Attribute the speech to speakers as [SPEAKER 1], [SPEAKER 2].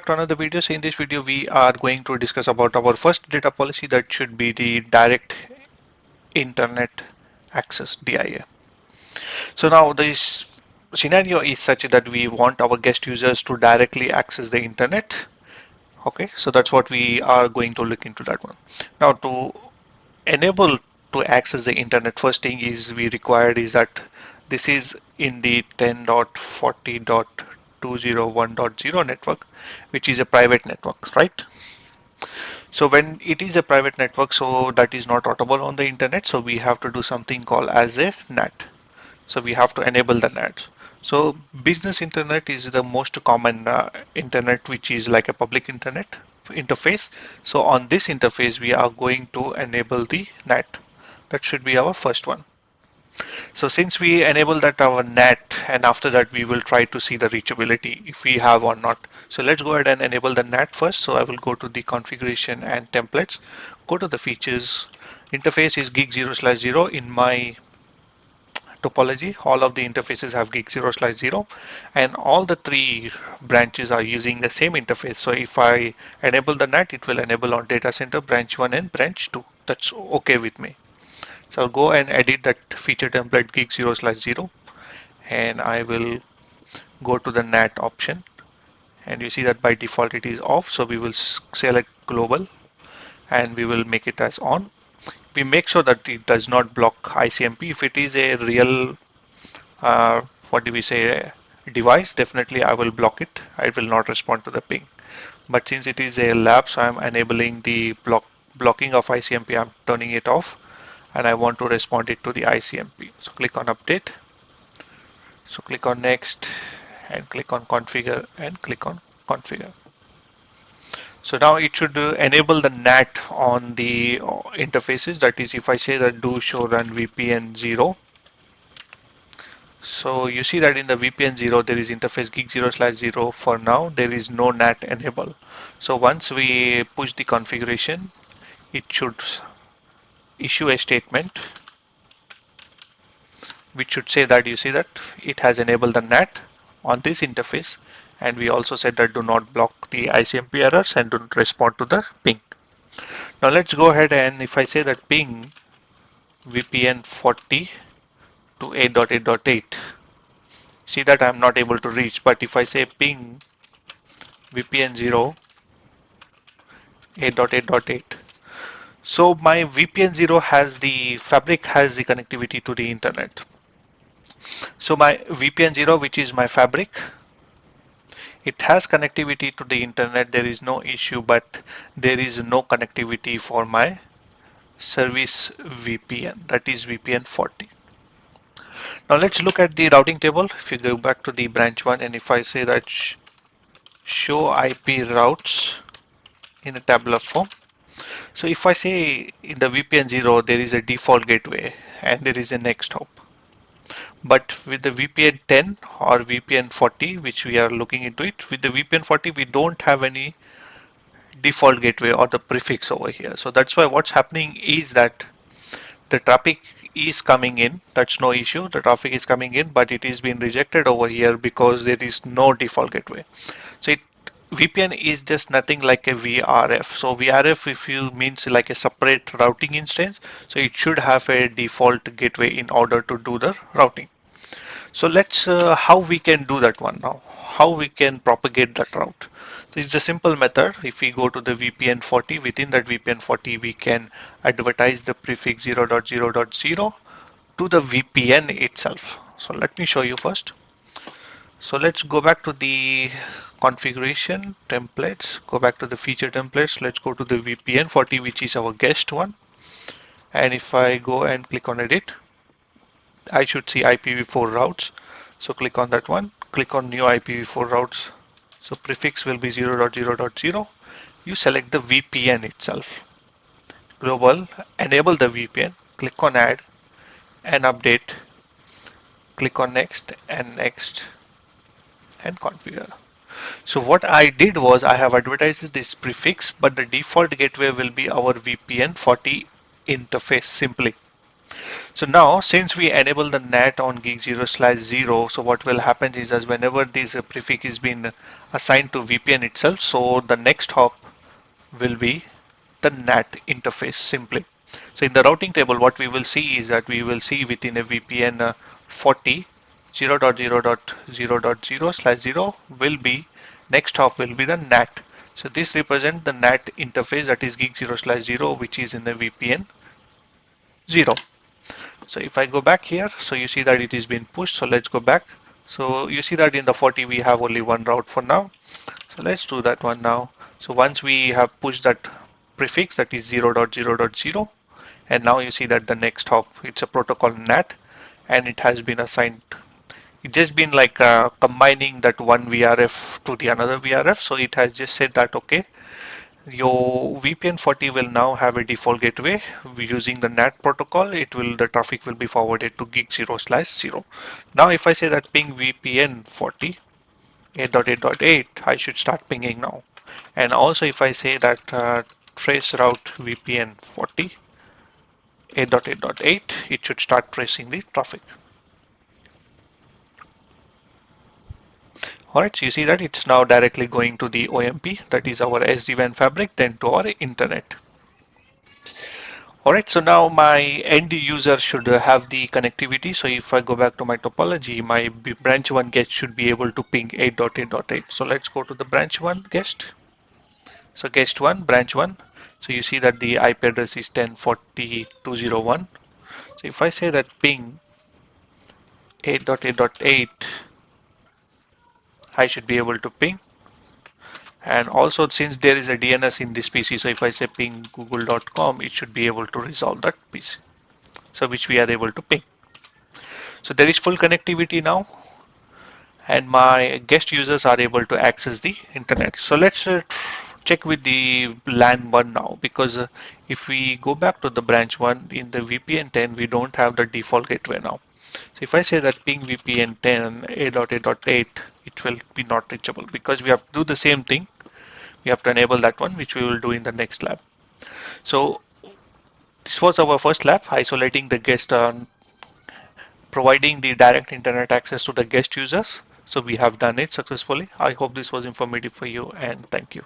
[SPEAKER 1] to another video. So in this video we are going to discuss about our first data policy, that should be the direct internet access DIA. So now this scenario is such that we want our guest users to directly access the internet. Okay, so that's what we are going to look into that one. Now to enable to access the internet, first thing is we required is that this is in the 10.40.201.0 network, which is a private network, right? So when it is a private network, so that is not audible on the internet, so we have to do something called as a NAT. So we have to enable the NAT. So business internet is the most common internet, which is like a public internet interface. So on this interface we are going to enable the NAT. That should be our first one. So since we enable that our NAT, and after that we will try to see the reachability if we have or not. So let's go ahead and enable the NAT first. So I will go to the configuration and templates, go to the features. Interface is gig 0/0. In my topology, all of the interfaces have gig 0/0, and all the three branches are using the same interface. So if I enable the NAT, it will enable on data center branch 1 and branch 2. That's okay with me. So I'll go and edit that feature template gig 0/0, and I will go to the NAT option, and you see that by default it is off. So we will select global and we will make it as on. We make sure that it does not block ICMP. If it is a real what do we say, device, definitely I will block it. I will not respond to the ping. But since it is a lab, so I'm enabling the blocking of ICMP. I'm turning it off, and I want to respond it to the ICMP. So click on update. So click on next and click on configure and click on configure. So now it should enable the NAT on the interfaces. That is, if I say that do show run VPN 0. So you see that in the VPN 0 there is interface gig 0/0. For now there is no NAT enable. So once we push the configuration, it should issue a statement which should say that you see that it has enabled the NAT on this interface, and we also said that do not block the ICMP errors and don't respond to the ping. Now let's go ahead, and if I say that ping VPN 40 to 8.8.8, see that I'm not able to reach. But if I say ping VPN 0 8.8.8, so my VPN 0 has the fabric, has the connectivity to the internet. So my VPN 0, which is my fabric, it has connectivity to the internet. There is no issue, but there is no connectivity for my service VPN, that is VPN 40. Now let's look at the routing table. If you go back to the branch 1, and if I say that show IP routes in a tabular form. So if I say in the VPN 0 there is a default gateway and there is a next hop. But with the VPN 10 or VPN 40, which we are looking into it, with the VPN 40 we don't have any default gateway or the prefix over here. So that's why what's happening is that the traffic is coming in. That's no issue. The traffic is coming in, but it is being rejected over here because there is no default gateway. So VPN is just nothing like a VRF. So VRF, if you means like a separate routing instance, so it should have a default gateway in order to do the routing. So let's how we can do that one now. How we can propagate that route. So it's a simple method. If we go to the VPN 40, within that VPN 40 we can advertise the prefix 0.0.0 to the VPN itself. So let me show you first. So let's go back to the configuration templates, go back to the feature templates. Let's go to the VPN 40, which is our guest one. And if I go and click on edit, I should see IPv4 routes. So click on that one, click on new IPv4 routes. So prefix will be 0.0.0. You select the VPN itself. Global, enable the VPN, click on add and update. Click on next and configure. So what I did was I have advertised this prefix, but the default gateway will be our VPN 40 interface simply. So now, since we enable the NAT on gig 0/0, so what will happen is as whenever this prefix is been assigned to VPN itself, so the next hop will be the NAT interface simply. So in the routing table, what we will see is that we will see within a VPN 40 0.0.0.0/0 will be next hop will be the NAT. So this represents the NAT interface, that is gig 0/0, which is in the VPN 0. So if I go back here, so you see that it is being pushed. So let's go back. So you see that in the 40 we have only one route for now. So let's do that one now. So once we have pushed that prefix, that is 0.0.0, and now you see that the next hop, it's a protocol NAT, and it has been assigned. It's just been like combining that one VRF to the another VRF. So it has just said that, okay, your VPN 40 will now have a default gateway using the NAT protocol. The traffic will be forwarded to gig 0/0. Now if I say that ping VPN 40 8.8.8, I should start pinging now. And also if I say that trace route VPN 40 8.8.8, it should start tracing the traffic. Alright, so you see that it's now directly going to the OMP, that is our SD-WAN fabric, then to our internet. Alright, so now my end user should have the connectivity. So if I go back to my topology, my branch 1 guest should be able to ping 8.8.8. So let's go to the branch 1 guest. So guest 1, branch 1. So you see that the IP address is 10.40.201. So if I say that ping 8.8.8, I should be able to ping. And also since there is a DNS in this PC, so if I say ping google.com, it should be able to resolve that PC. So which we are able to ping. So there is full connectivity now, and my guest users are able to access the internet. So let's check with the LAN 1 now, because if we go back to the branch 1 in the VPN 10, we don't have the default gateway now. So if I say that ping VPN 10 8.8.8, it will be not reachable because we have to do the same thing. We have to enable that one, which we will do in the next lab. So this was our first lab, isolating the guest, providing the direct internet access to the guest users. So we have done it successfully. I hope this was informative for you, and thank you.